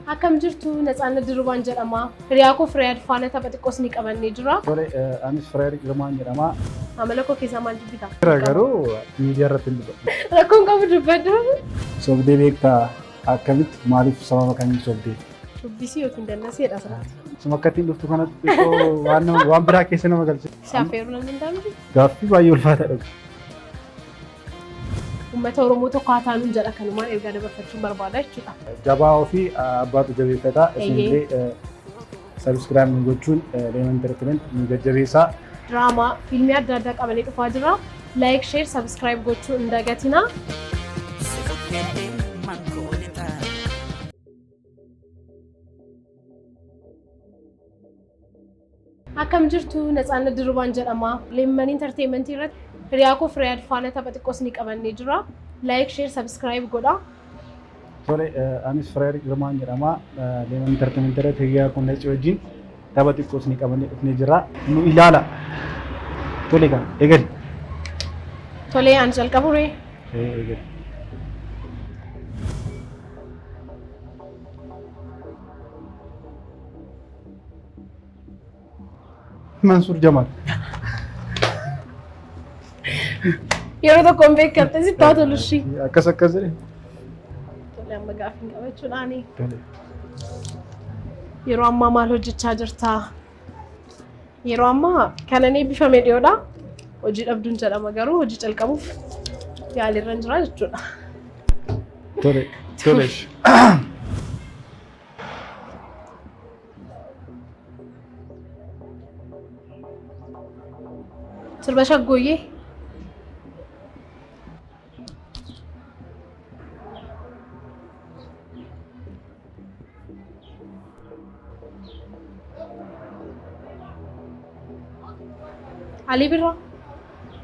Akkam jirtu Natsaannat Dirrubaan jedhama. Hiriyaa koo Firiyaad faana tapha xiqqoos ni qabannee jira. Tole anis Firiyaad Girmaan jedhama. Amala koo keessaa maal dubbita? Garuu miidiyaa irratti hin dubbatu. Rakkoon qabu dubbadhu. Sobdee beektaa akkamitti maaliif sababa kamiin sobdee? Dubbisii yookiin dannaseedha asirratti. Suma akka ittiin dhuftu kanatti waan biraa keessa nama galche. Shaafeeruu nan danda'amti? Gaaffii baay'ee ulfaataadha. Uummata Oromoo tokko haa taanuun jedha kanumaan ergaa dabarfachuun barbaada jechuudha. Jabaa ofii abbaatu jabeeffata. Isinillee sabiskiraayib gochuun Leeman Entertainment nu jajjabeessaa. Diraamaa fiilmii adda addaa qabannee dhufaa jira. Laayik, sheer, sabiskiraayib gochuu hin dagatinaa. Akkam jirtu Natsaannat Dirrubaan jedhama. Leeman Entertainment irratti hiriyaa koo Firiyaad faana tapha xiqqoos ni qabannee jira. Laayik, sheer, sabiskiraayib godhaa. Tole anis Firiyaad Girmaan jedhama. Leeman Entertainment irratti hiriyaa koo Natsi wajjin tapha xiqqoos ni qabannee dhufnee jira. Nu ilaala. Tole kan eegali. Tole aan jalqabure. Eegali. Mansuur Jamaal. Yeroo tokko hin beekamte si taatu lushi. Akkas jedhe. Tole amma gaaffii qabachuudhaani. Tole. Yeroo ammaa maal hojjechaa jirta? Yeroo ammaa kanan eebbifame dhiyoodha. Hojii dhabduun jedhama garuu hojii calqabuuf yaaliirra jira jechuudha. Tole. Tole. Sirba shaggooyyee. Ali Birraa.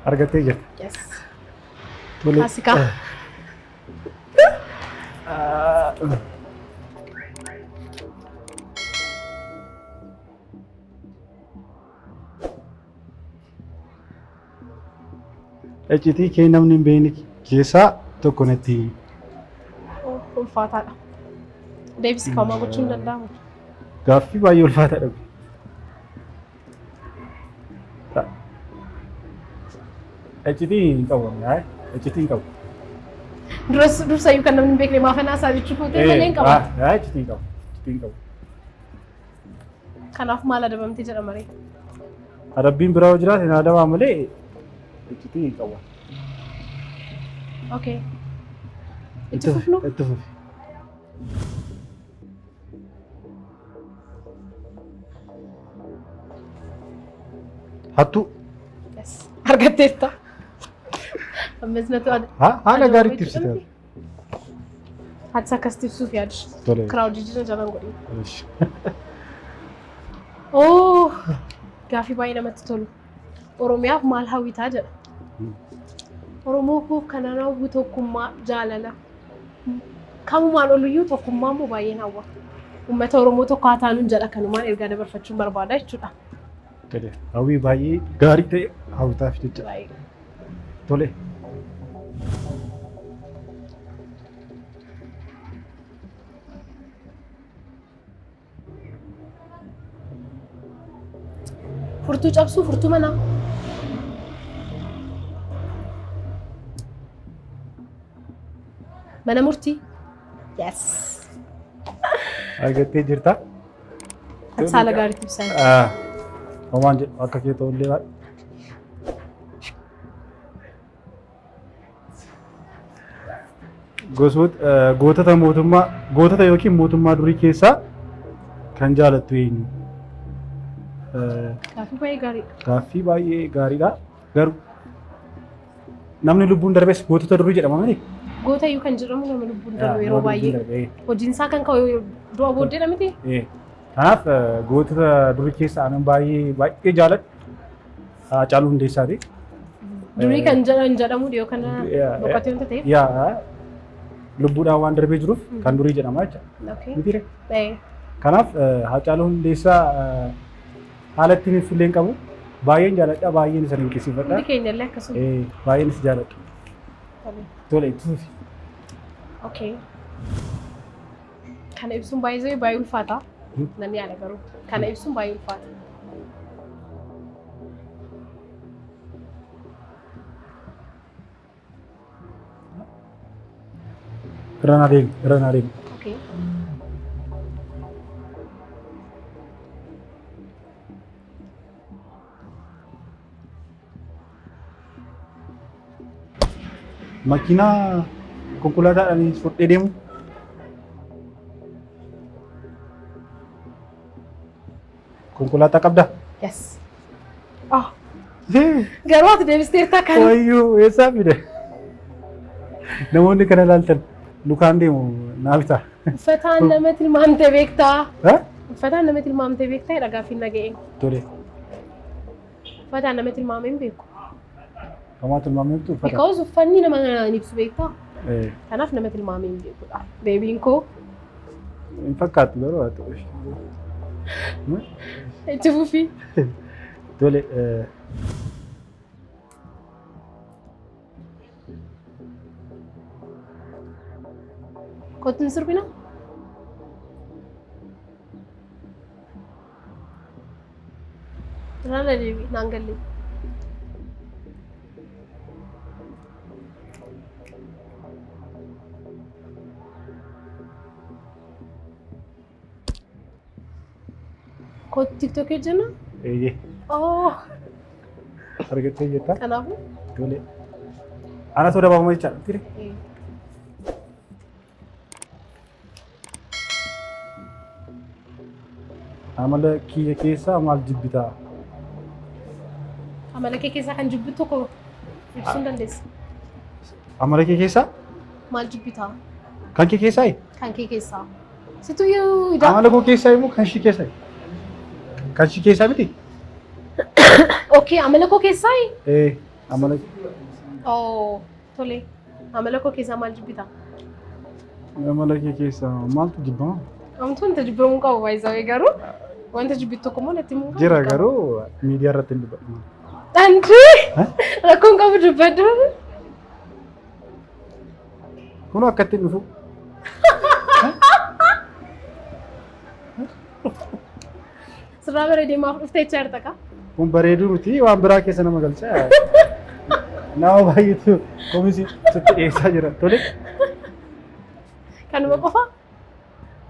Argattee jirti. Yes. Tole. Asikaa. Iccitii kee namni hin beekne keessaa tokko natti himi. Ulfaataadha. Deebisii kaamaa gochuu hin danda'amu. Gaaffii baay'ee ulfaataadha. Iccitii hin qabu. Iccitii hin qabu. Dursayyuu kan namni hin beekne maafan haasaa jechuuf hootee malee hin qaba. Iccitii hin qabu. Iccitii hin qabu. Kanaaf maal adabamtee jedhama ree? Adabbiin biraa yoo jiraate na adabaa malee iccitii hin qabu. Okay. Itti fufnu? Itti fufi. Hattuu. Yes. Argatteetta. Ammas natu haala gaariitti ibsite. Hati akkasitti ibsuuf yaadu. Tole. Kiraawudii jira jalaan godhee. Oh! Gaaffii baay'ee namatti tolu. Oromiyaaf maal hawwitaa jedha. Oromoo koo kanaan hawwu tokkummaa jaalala. Kamumaan oliyyuu tokkummaa immoo baay'een hawwa. Uummata Oromoo tokko haa taanuun jedha kanumaan ergaa dabarfachuun barbaada jechuudha. Tole. Hawwii baay'ee gaarii ta'e hawwitaaf jechuudha. Tole. Furtuu cabsuu furtuu manaa. Mana murtii. Yes. Argattee jirta? Ati saala gaariitti ibsan. Homaan jedhu akka kee ta'ullee baay'ee. Gootota yookiin mootummaa durii keessaa kan jaalattu eenyu? Gaaffii baay'ee gaariidha. Gaaffii baay'ee gaariidha. Garuu namni lubbuun darbes gootota durii jedhama miti. Gootayyuu kan jedhamu nama lubbuun darbu yeroo baay'ee. Hojiin isaa kan ka'u du'a booddeedha miti? Kanaaf gootota durii keessaa anan baay'ee jaaladhu Haacaaluu Hundeessaati. Durii kan jedhamu dhiyoo kana boqottee wanta ta'eef. Lubbuudhaan waan darbee jiruuf kan durii jedhama jechuudha. Kanaaf Haacaaluu Hundeessaa haala ittiin ibsullee hin qabu. Baay'een jaaladha, baay'een isa dinqisiifadha. Hundi keenya illee akkasuma. Baay'een isa jaaladha. Tole itti fufi. Okay. Kana ibsuun baay'ee ulfaata. Namni yaada garuu kana ibsuun baay'ee ulfaata. Irraan adeemu. Okay. Makiinaa konkolaataadhaan fudhee deemu. Konkolaataa qabdaa? Yes. Ah. Garuu ati deebisteertaa kana. Wayyuu eessaa fide? Namoonni kana ilaaltan lukaan deemu naa bitaa. Uffataan nama tilmaamtee beektaa? Uffataan nama tilmaamtee beektaa dhagaa fi naga'een. Tole. Uffataan nama tilmaamee hin beeku. Kamaa tilmaamee tu uffata? Because uffanni nama ibsu beektaa? Kanaaf nama tilmaamee hin beekudha. Beebiin koo. Hin fakkaatu garuu haa ta'u. Itti fufi. Tole. Kottuun sirbina? Irraan deebi naan galle. Kottu TikTok jenna? Eeyyee. Oh. Argattee jettaa? Kanaafuu? Tole. Ana soo dabaafama jechaadha. Tire. Amala kiyya keessaa maal jibbitaa? Amala kee keessaa kan jibbitu tokko ibsuu dandeessa. Amala kee keessaa? Maal jibbitaa? Kan kee keessaa? Kan kee keessaa. Situ yoo idaa. Amala koo keessaa immoo kan ishii keessaa? Kan ishii keessaa miti? Okay, amala koo keessaa? Amala. Oh, tole. Amala koo keessaa maal jibbitaa? Amala kee keessaa maaltu jibbama? Amtuun wanta jibbamuu qabu baay'isawee garuu wanta jibbittu tokko immoo natti himuu qabu. Jira garuu miidiyaa irratti hin dubbadhu. Dhandii rakkoon qabu dubbadhu. Kun akka ittiin dhufu. Sirraa bareedee maaf dhuftee jecha jirta kaa? Kun bareeduu miti waan biraa keessa nama galcha. Nama baay'eetu komisii sitti dhiyeessaa jira. Tole. Kanuma qofaa?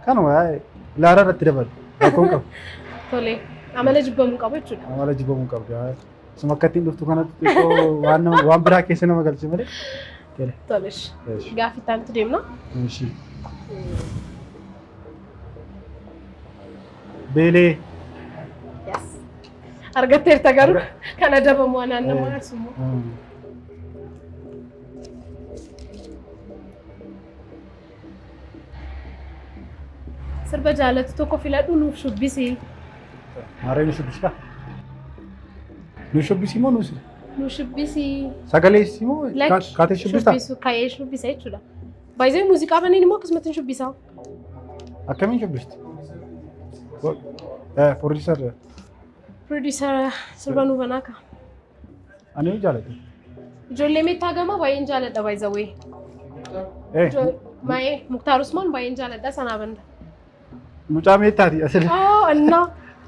Kanuma ilaala irratti dabalu. Rakkoon qabu. Tole. Amala jibbamuu qabu jechuudha. Amala jibbamuu qabu. Suma akka ittiin dhuftu kanatti waan biraa keessa nama galche malee. Tole. Gaaffii itti deemna. Beelee. Yes. Argatteerta garuu kan adabamu naannoo asumu. Sirba jaalatu tokko filadhu nuuf shubbisi. Maaree nu shubbisitaa? Nu shubbisi moo nuusi? Nu shubbisi. Sagaleessi moo kaatee shubbistaa? Kaayee shubbisa jechuudha. Baay'ee muuziqaa baniin immoo akkasumatti shubbisa. Akkamiin shubbisti? Producer. Producer sirba nu banaa ka. Ani jaalladha. Ijoollee meettaa gamaa baay'een jaalladha baay'ee. Maayee Muktaar Usmaan baay'een jaalladha sanaa banda. Mucaa meettaati asirra. Oh, anna.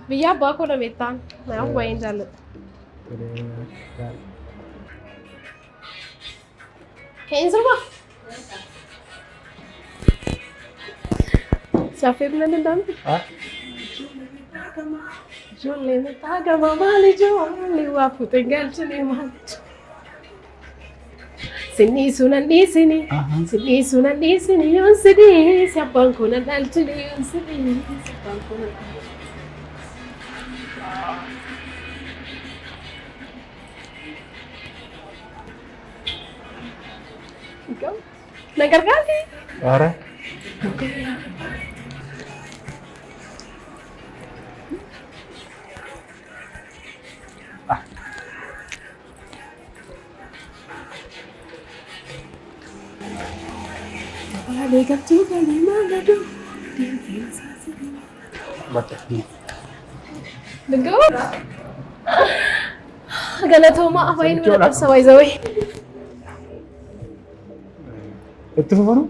Biyya abbaa koo meettaan. Naaf baay'een jaalladha. Ka'een sirba? Saffee bilan danda'amti? Ijoollee meettaa gamaa maali ijoollee waa fuuteen galchine maali? Sinni sunan dhiisini, sinni sunan dhiisini, yoon si dhiisi abbaan kun an dhalchine, yoon si dhiisi abbaan kun an dhalchine. Na gargaarti? Ara. Galatooma afaan mana qabsa baay'ee. Itti fufanu?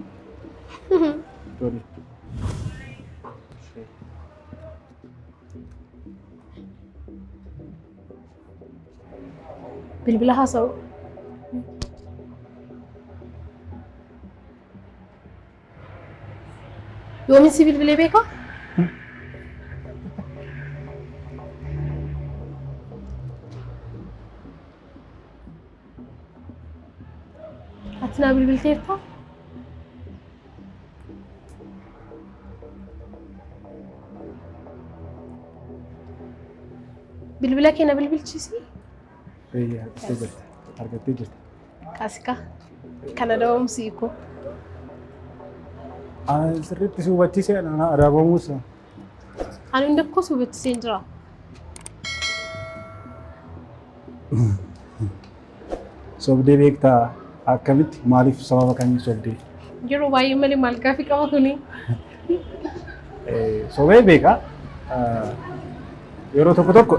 Bilbila haasa'u. Yoomin si bilbilee beekaa? Ati naa bilbilteertaa? Bilbila kee na bilbilchiisi? Argattee jirti. Kaasika. Kana dawamsi ko. Sirriitti si hubachiisee adaabamuus. Ani hundi akkoo si hubachiisee hin jira. Sobdee beektaa akkamitti maaliif sababa kamii sobdee? Yeroo baay'ee malee maal gaaffii qaba kuni? Sobee beekaa yeroo tokko tokko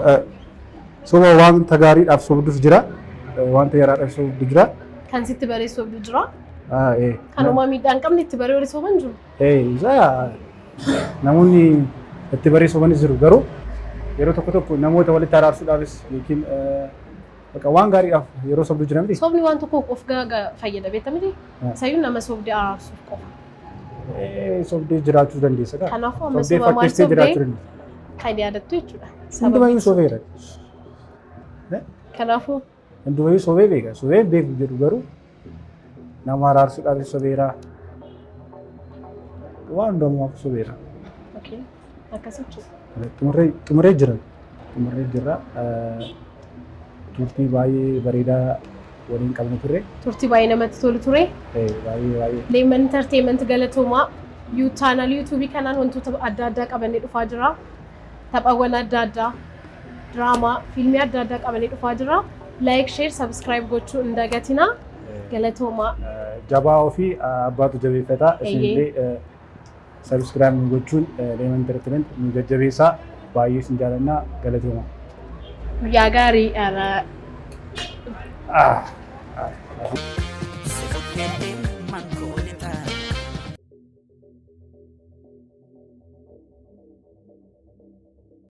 soba wanta gaariidhaaf sobdus jira wanta yaraadhaaf sobdu jira. Kan sitti baree sobdu jira? Kan uumaa miidhaa hin qabne itti baree walii soban jiru? Isa namoonni itti baree sobanis jiru garuu yeroo tokko tokko namoota walitti araarsuudhaafis yookiin waan gaariidhaaf yeroo sobdu jira miti. Sobni waan tokko of fayyada beekta miti? Sayyuu nama sobdee araarsuuf qofa. Sobdee jiraachuu dandeessa. Kanaafuu amma soba maal sobdee kan yaadattu jechuudha. Hundumayyuu sobeera. Kanaafuu hundumayyuu sobee beeka. Sobee beeku jedhu garuu nama araarsuudhaaf sobeera. Waan hundumaaf sobeera. Akkasitti. Xumuree jira. Xumuree jira. Turtii baay'ee bareedaa waliin qabnu ture. Turtii baay'ee namatti tolu ture. Baay'ee. Leeman Entertainment Galatoomaa chaanal YouTube kanaan wantoota adda addaa qabannee dhufaa jira. Taphawwan adda addaa, diraamaa, fiilmii adda addaa qabannee dhufaa jira. Like, share, subscribe gochuu hin dagatinaa. Galatoomaa. Jabaa ofii abbaatu jabeeffata. Isinillee subscribe gochuun Leeman Entertainment nu jajjabeessaa. Baay'ee sin jaalannaa. Galatoomaa. Guyyaa gaarii.